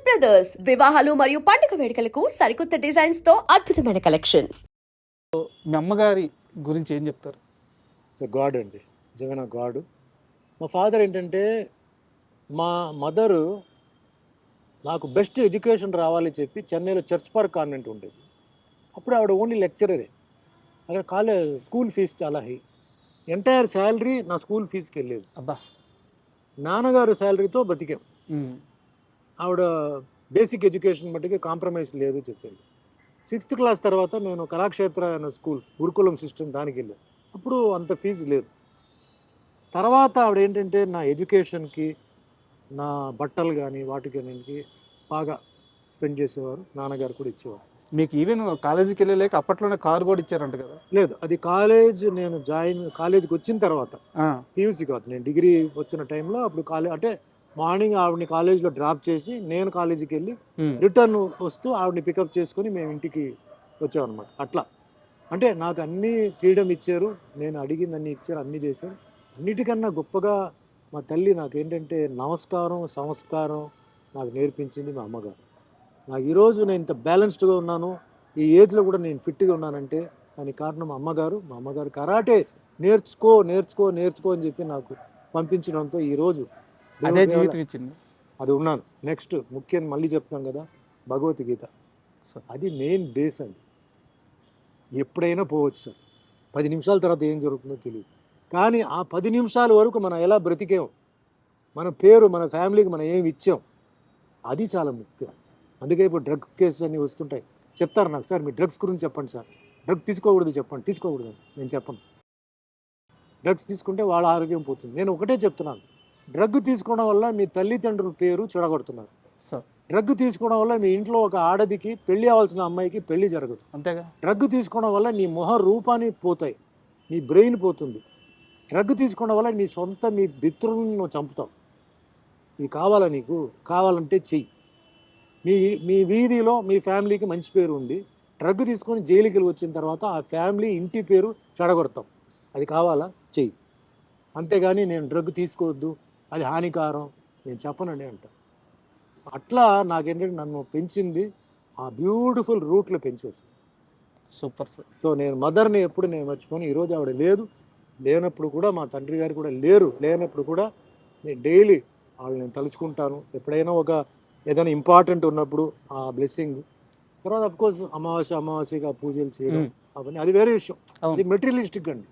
Brothers వివాహాలు మరియు పండుగ వేడుకలకు సరికొత్త డిజైన్స్ తో అద్భుతమైన కలెక్షన్. మీ అమ్మగారి గురించి ఏం చెప్తారు? సో గాడ్ అండి, నిజమైన గాడ్. మా ఫాదర్ ఏంటంటే, మా మదరు నాకు బెస్ట్ ఎడ్యుకేషన్ రావాలి చెప్పి చెన్నైలో చర్చ్ పార్క్ కాన్వెంట్ ఉండేది. అప్పుడు ఆవిడ ఓన్లీ లెక్చరరే. అక్కడ స్కూల్ ఫీజు చాలా హై. ఎంటైర్ శాలరీ నా స్కూల్ ఫీజుకి వెళ్ళేది. అబ్బా. నాన్నగారు శాలరీతో బతికాం. ఉమ్. ఆవిడ బేసిక్ ఎడ్యుకేషన్ మట్టుకి కాంప్రమైజ్ లేదు చెప్పేది. 6th క్లాస్ తర్వాత నేను కళాక్షేత్ర అనే స్కూల్ గురుకులం సిస్టమ్ దానికి వెళ్ళాను. అప్పుడు అంత ఫీజు లేదు. తర్వాత ఆవిడ ఏంటంటే నా ఎడ్యుకేషన్కి, నా బట్టలు కానీ వాటికి బాగా స్పెండ్ చేసేవారు. నాన్నగారు కూడా ఇచ్చేవారు. మీకు ఈవెన్ కాలేజీకి వెళ్ళలేక అప్పట్లోనే కారు కూడా ఇచ్చారంట కదా? లేదు, అది నేను కాలేజీకి వచ్చిన తర్వాత, పీయూసీ కాదు, నేను డిగ్రీ వచ్చిన టైంలో. అప్పుడు అంటే మార్నింగ్ ఆవిడని కాలేజీలో డ్రాప్ చేసి నేను కాలేజీకి వెళ్ళి రిటర్న్ వస్తూ ఆవిడని పికప్ చేసుకొని మేము ఇంటికి వచ్చామన్నమాట. అట్లా అంటే నాకు అన్నీ ఫ్రీడమ్ ఇచ్చారు. నేను అడిగింది అన్నీ ఇచ్చారు, అన్నీ చేశారు. అన్నిటికన్నా గొప్పగా మా తల్లి నాకు ఏంటంటే నమస్కారం, సంస్కారం నాకు నేర్పించింది మా అమ్మగారు. నాకు ఈరోజు నేను ఇంత బ్యాలెన్స్డ్గా ఉన్నాను, ఈ ఏజ్లో కూడా నేను ఫిట్గా ఉన్నానంటే దానికి కారణం మా అమ్మగారు కరాటే నేర్చుకో నేర్చుకో నేర్చుకో అని చెప్పి నాకు పంపించడంతో ఈరోజు అదే జీవితం ఇచ్చింది. అది ఉన్నాను. నెక్స్ట్ ముఖ్యంగా మళ్ళీ చెప్తాం కదా, భగవద్గీత. అది మెయిన్ బేస్ అండి. ఎప్పుడైనా పోవచ్చు సార్, 10 నిమిషాల తర్వాత ఏం జరుగుతుందో తెలియదు. కానీ ఆ 10 నిమిషాల వరకు మనం ఎలా బ్రతికాం, మన పేరు, మన ఫ్యామిలీకి మనం ఏమి ఇచ్చాం, అది చాలా ముఖ్యం. అందుకే ఇప్పుడు డ్రగ్ కేసెస్ అన్నీ వస్తుంటాయి. చెప్తారు నాకు, సార్ మీ డ్రగ్స్ గురించి చెప్పండి సార్, డ్రగ్ తీసుకోకూడదు చెప్పండి. తీసుకోకూడదు నేను చెప్పను. డ్రగ్స్ తీసుకుంటే వాళ్ళ ఆరోగ్యం పోతుంది. నేను ఒకటే చెప్తున్నాను, డ్రగ్ తీసుకోవడం వల్ల మీ తల్లిదండ్రుల పేరు చెడగొడుతున్నారు. డ్రగ్ తీసుకోవడం వల్ల మీ ఇంట్లో ఒక ఆడదికి, పెళ్లి అవ్వాల్సిన అమ్మాయికి పెళ్లి జరగదు. అంతేగా. డ్రగ్ తీసుకోవడం వల్ల నీ మొహ రూపాన్ని పోతాయి, నీ బ్రెయిన్ పోతుంది. డ్రగ్ తీసుకోవడం వల్ల మీ మిత్రులను నువ్వు చంపుతావు. ఇది కావాలా నీకు? కావాలంటే చెయ్యి. మీ వీధిలో మీ ఫ్యామిలీకి మంచి పేరు ఉంది, డ్రగ్ తీసుకొని జైలుకి వచ్చిన తర్వాత ఆ ఫ్యామిలీ, ఇంటి పేరు చెడగొడతాం. అది కావాలా? చెయ్యి. అంతేగాని నేను డ్రగ్ తీసుకోవద్దు, అది హానికారం, నేను చెప్పనండి అంట. అట్లా నాకేంటంటే నన్ను పెంచింది ఆ బ్యూటిఫుల్ రూట్లో పెంచేసి. Super sir. సో నేను మదర్ని ఎప్పుడు నేను మర్చిపోను. ఈరోజు ఆవిడ లేనప్పుడు కూడా, మా తండ్రి గారు కూడా లేనప్పుడు కూడా నేను డైలీ వాళ్ళు నేను తలుచుకుంటాను. ఎప్పుడైనా ఏదైనా ఇంపార్టెంట్ ఉన్నప్పుడు ఆ బ్లెస్సింగ్. తర్వాత అఫ్కోర్స్ అమావాస్యగా పూజలు చేయడం అవన్నీ అది వేరే విషయం. అది మెటీరియలిస్టిక్ అండి.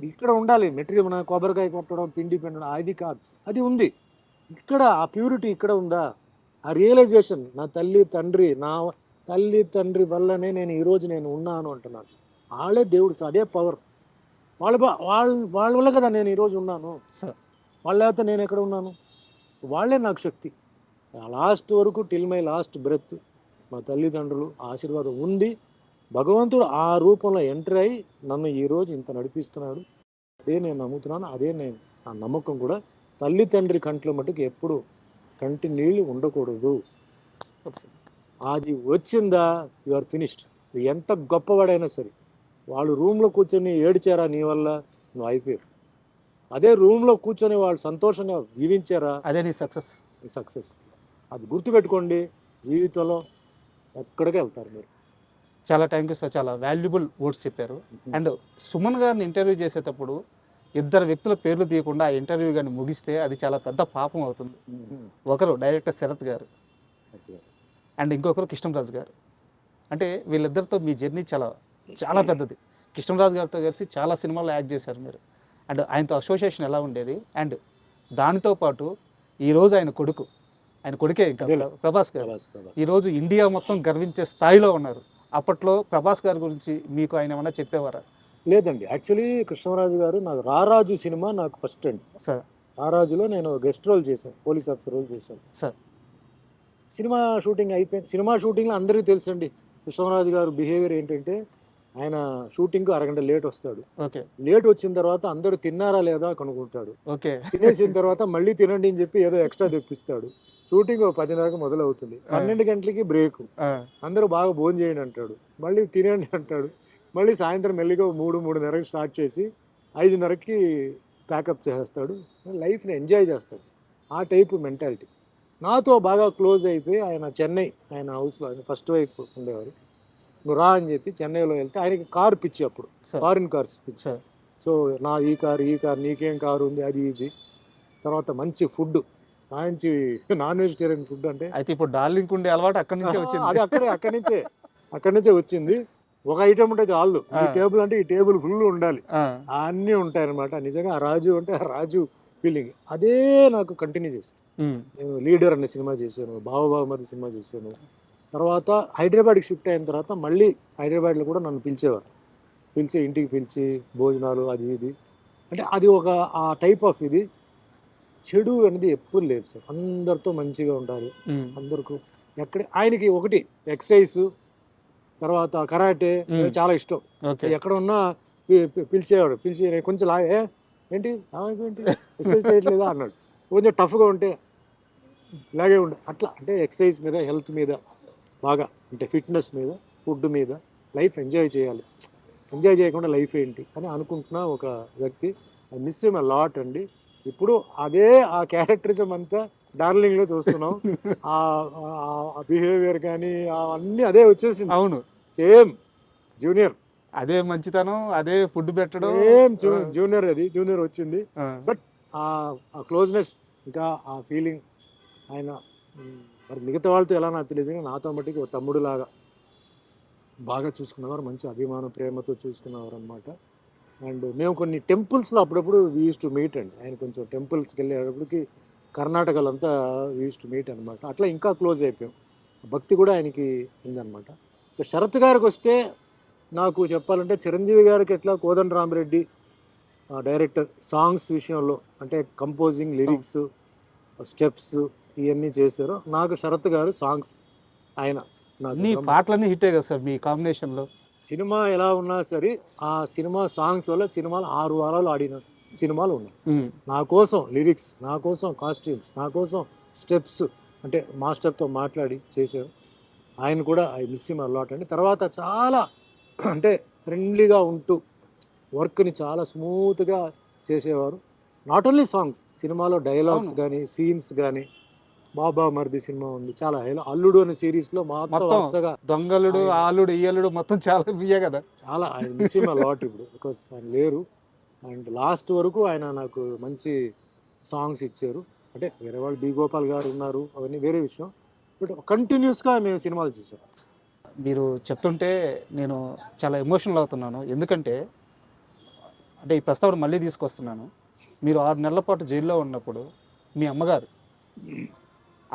ఇక్కడ ఉండాలి మెటీరియల్. మన కొబ్బరికాయ కొట్టడం, పిండి పెట్టడం అది కాదు, అది ఉంది ఇక్కడ. ఆ ప్యూరిటీ ఇక్కడ ఉందా, ఆ రియలైజేషన్. నా తల్లి తండ్రి వల్లనే నేను ఈరోజు నేను ఉన్నాను అంటున్నాను. వాళ్ళే దేవుడు, అదే పవర్. వాళ్ళ వల్ల కదా నేను ఈరోజు ఉన్నాను. వాళ్ళ లేకపోతే నేను ఎక్కడ ఉన్నాను? వాళ్ళే నాకు శక్తి. లాస్ట్ వరకు, టిల్ మై లాస్ట్ బ్రెత్, మా తల్లిదండ్రులు ఆశీర్వాదం ఉంది. భగవంతుడు ఆ రూపంలో ఎంటర్ అయ్యి నన్ను ఈరోజు ఇంత నడిపిస్తున్నాడు. అదే నేను నమ్ముతున్నాను, అదే నా నమ్మకం కూడా. తల్లి తండ్రి కంట్లో మటుకు ఎప్పుడు కంటి నీళ్ళు ఉండకూడదు. అది వచ్చిందా యు ఆర్ ఫినిష్డ్. ఎంత గొప్పవాడైనా సరే, వాళ్ళు రూమ్లో కూర్చొని ఏడ్చారా నీ వల్ల, నువ్వు అయిపోయారు. అదే రూమ్లో కూర్చొని వాళ్ళు సంతోషంగా జీవించారా, అదే నీ సక్సెస్. అది గుర్తుపెట్టుకోండి, జీవితంలో ఎక్కడికి వెళ్తారు మీరు. చాలా థ్యాంక్ యూ సార్, చాలా వాల్యుబుల్ వర్డ్స్ చెప్పారు. అండ్ సుమన్ గారిని ఇంటర్వ్యూ చేసేటప్పుడు ఇద్దరు వ్యక్తుల పేర్లు తీయకుండా ఆ ఇంటర్వ్యూ కానీ ముగిస్తే అది చాలా పెద్ద పాపం అవుతుంది. ఒకరు డైరెక్టర్ శరత్ గారు అండ్ ఇంకొకరు కృష్ణంరాజు గారు. అంటే వీళ్ళిద్దరితో మీ జర్నీ చాలా పెద్దది. కృష్ణంరాజు గారితో కలిసి చాలా సినిమాల్లో యాక్ట్ చేశారు మీరు. అండ్ ఆయనతో అసోసియేషన్ ఎలా ఉండేది? అండ్ దానితో పాటు ఈరోజు ఆయన కొడుకే ఇంకా ప్రభాస్ గారు ఈరోజు ఇండియా మొత్తం గర్వించే స్థాయిలో ఉన్నారు. అప్పట్లో ప్రభాస్ గారి గురించి మీకు ఆయన ఏమన్నా చెప్పేవారా? లేదండి, యాక్చువల్లీ కృష్ణరాజు గారు నాకు రారాజు సినిమా నాకు ఫస్ట్ అండి సార్. రారాజులో నేను గెస్ట్ రోల్ చేశాను, పోలీస్ ఆఫీసర్ రోల్ చేశాను సార్. సినిమా షూటింగ్ అయిపోయింది. సినిమా షూటింగ్లో అందరికీ తెలుసండి కృష్ణరాజు గారు బిహేవియర్ ఏంటంటే, ఆయన షూటింగ్కు అరగంట లేట్ వస్తాడు. లేట్ వచ్చిన తర్వాత అందరూ తిన్నారా లేదా కనుక్కుంటాడు. తినేసిన తర్వాత మళ్ళీ తినండి అని చెప్పి ఏదో ఎక్స్ట్రా తెప్పిస్తాడు. షూటింగ్ 10:30కి మొదలవుతుంది, 12 గంటలకి బ్రేక్. అందరూ బాగా భోజనం చేయండి అంటాడు, మళ్ళీ తినండి అంటాడు. మళ్ళీ సాయంత్రం మెల్లిగా 3:30కి స్టార్ట్ చేసి 5:30కి ప్యాకప్ చేసేస్తాడు. లైఫ్ని ఎంజాయ్ చేస్తాడు. ఆ టైపు మెంటాలిటీ. నాతో బాగా క్లోజ్ అయిపోయి ఆయన చెన్నై, ఆయన హౌస్లో ఆయన ఫస్ట్ వైఫ్ ఉండేవారు. నువ్వు రా అని చెప్పి చెన్నైలో వెళ్తే ఆయనకి కారు పిచ్చి అప్పుడు, సార్ ఫారిన్ కార్స్ పిచ్చి. సార్ సో నా ఈ కారు నీకేం కారు ఉంది అది ఇది. తర్వాత మంచి ఫుడ్, మంచి నాన్ వెజిటేరియన్ ఫుడ్. అంటే అయితే ఇప్పుడు డార్లింగ్ ఉండే అలవాటు అక్కడి నుంచే వచ్చింది. అది అక్కడి నుంచే వచ్చింది. ఒక ఐటమ్ ఉంటే చాలు, ఈ టేబుల్ అంటే ఈ టేబుల్ ఫుల్ ఉండాలి, అన్నీ ఉంటాయన్నమాట. నిజంగా ఆ రాజు అంటే ఆ రాజు ఫీలింగ్ అదే నాకు కంటిన్యూ చేశాను. నేను లీడర్ అనే సినిమా చేశాను, బావబావమరి సినిమా చేశాను. తర్వాత హైదరాబాద్కి షిఫ్ట్ అయిన తర్వాత మళ్ళీ హైదరాబాద్లో కూడా నన్ను పిలిచేవారు, ఇంటికి పిలిచి భోజనాలు అది ఇది. అంటే అది ఒక ఆ టైప్ ఆఫ్ ఇది. చెడు అనేది ఎప్పుడు లేదు సార్, అందరితో మంచిగా ఉండాలి, అందరికీ. ఆయనకి ఒకటి ఎక్సర్సైజ్, తర్వాత కరాటే చాలా ఇష్టం. ఎక్కడ ఉన్నా పిలిచేవాడు, పిలిచి నేను కొంచెం ఏంటి ఎక్సర్సైజ్ చేయట్లేదా అన్నాడు. కొంచెం టఫ్గా ఉంటే ఇలాగే ఉండే అట్లా. అంటే ఎక్సర్సైజ్ మీద, హెల్త్ మీద బాగా, అంటే ఫిట్నెస్ మీద, ఫుడ్ మీద, లైఫ్ ఎంజాయ్ చేయాలి, ఎంజాయ్ చేయకుండా లైఫ్ ఏంటి అని అనుకుంటున్న ఒక వ్యక్తి. I miss him a lot అండి. ఇప్పుడు అదే ఆ క్యారెక్టరిజం అంతా డార్లింగ్లో చూస్తున్నాం. ఆ బిహేవియర్ కానీ అవన్నీ అదే వచ్చేసింది. అవును, సేమ్ జూనియర్, అదే మంచితనం, అదే ఫుడ్ పెట్టడం, సేమ్ జూనియర్ వచ్చింది. బట్ ఆ క్లోజ్నెస్, ఇంకా ఆ ఫీలింగ్ ఆయన మరి మిగతా వాళ్ళతో ఎలా నాకు తెలియదు, కానీ నాతో మట్టికి ఒక తమ్ముడు లాగా బాగా చూసుకున్నవారు, మంచి అభిమానం ప్రేమతో చూసుకున్నవారు అనమాట. అండ్ మేము కొన్ని టెంపుల్స్లో అప్పుడప్పుడు వీ యూస్ టు మీట్ అండి. ఆయన కొంచెం టెంపుల్స్కి వెళ్ళేటప్పటికి కర్ణాటకలో అంతా వీ యూస్ టు మీట్ అనమాట. అట్లా ఇంకా క్లోజ్ అయిపోయాం. భక్తి కూడా ఆయనకి ఉందన్నమాట. ఇక శరత్ గారికి వస్తే నాకు చెప్పాలంటే చిరంజీవి గారికి ఎట్లా కోదండరామిరెడ్డి డైరెక్టర్ సాంగ్స్ విషయంలో, అంటే కంపోజింగ్, లిరిక్స్, స్టెప్స్ ఇవన్నీ చేశారు. నాకు శరత్ గారు సాంగ్స్, ఆయన నీ పాటలన్నీ హిట్టే కదా సార్ మీ కాంబినేషన్లో. సినిమా ఎలా ఉన్నా సరే ఆ సినిమా సాంగ్స్ వల్ల సినిమాలు 6 వారాలు ఆడిన సినిమాలు ఉన్నాయి. నా కోసం లిరిక్స్, నా కోసం కాస్ట్యూమ్స్, నా కోసం స్టెప్స్, అంటే మాస్టర్తో మాట్లాడి చేశారు. ఆయన కూడా I miss him a lot అండి. తర్వాత చాలా అంటే ఫ్రెండ్లీగా ఉంటూ వర్క్ని చాలా స్మూత్గా చేసేవారు. నాట్ ఓన్లీ సాంగ్స్, సినిమాలో డైలాగ్స్ కానీ, సీన్స్ కానీ. బాబా మరిది సినిమా ఉంది, చాలా అల్లుడు అనే సిరీస్లో మొత్తం దొంగలుడు, ఆలుడు, ఈయలుడు మొత్తం చాలా బియ్యే కదా. చాలా I miss him a lot ఇప్పుడు, బికాస్ ఆయన లేరు. అండ్ లాస్ట్ వరకు ఆయన నాకు మంచి సాంగ్స్ ఇచ్చారు. అంటే వేరే వాళ్ళు బి గోపాల్ గారు ఉన్నారు, అవన్నీ వేరే విషయం. బట్ కంటిన్యూస్గా మేము సినిమాలు చేసాం. మీరు చెప్తుంటే నేను చాలా ఎమోషనల్ అవుతున్నాను. ఎందుకంటే అంటే ఈ ప్రస్తావన మళ్ళీ తీసుకొస్తున్నాను. మీరు 6 నెలల పాటు జైల్లో ఉన్నప్పుడు మీ అమ్మగారు,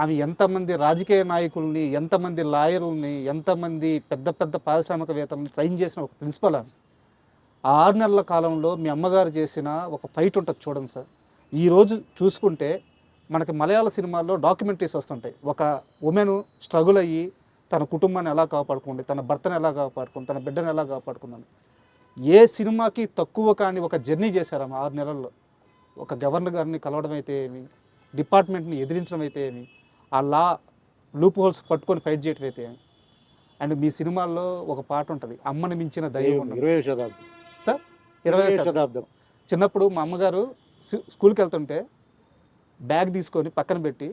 ఆమె ఎంతమంది రాజకీయ నాయకుల్ని, ఎంతమంది లాయర్లని, ఎంతమంది పెద్ద పెద్ద పారిశ్రామికవేత్తలని ట్రైన్ చేసిన ఒక ప్రిన్సిపల్ ఆమె. ఆ 6 నెలల కాలంలో మీ అమ్మగారు చేసిన ఒక ఫైట్ ఉంటుంది చూడండి సార్. ఈరోజు చూసుకుంటే మనకి మలయాళ సినిమాల్లో డాక్యుమెంటరీస్ వస్తుంటాయి. ఒక ఉమెన్ స్ట్రగుల్ అయ్యి తన కుటుంబాన్ని ఎలా కాపాడుకోండి, తన భర్తను ఎలా కాపాడుకుంది, తన బిడ్డను ఎలా కాపాడుకుందని ఏ సినిమాకి తక్కువ కాని ఒక జర్నీ చేశారు ఆమె 6 నెలల్లో. ఒక గవర్నర్ గారిని కలవడం అయితే ఏమి, డిపార్ట్మెంట్ని ఎదిరించడం అయితే ఏమి, ఆ లూప్ హోల్స్ పట్టుకొని ఫైట్ చేయడం అయితే ఏమి. అండ్ మీ సినిమాల్లో ఒక పాట ఉంటుంది, అమ్మని మించిన దైవం ఉంటుంది. 20వ శతాబ్దం సార్, 20వ శతాబ్దం. చిన్నప్పుడు మా అమ్మగారు స్కూల్కి వెళ్తుంటే బ్యాగ్ తీసుకొని పక్కన పెట్టి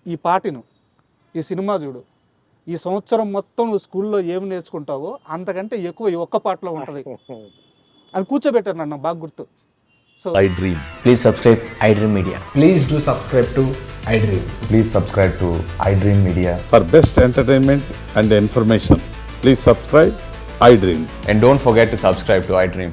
ఈ పాటను, ఈ సినిమా చూడు, ఈ సంవత్సరం మొత్తం నువ్వు స్కూల్లో ఏమి నేర్చుకుంటావో అంతకంటే ఎక్కువ ఈ ఒక్క పాటలో ఉంటుంది అని కూర్చోబెట్టారు నన్ను, బాగా గుర్తు. So iDream. Please subscribe iDream Media. Please do subscribe to iDream. Please subscribe to iDream Media. For best entertainment and information, please subscribe iDream. And don't forget to subscribe to iDream.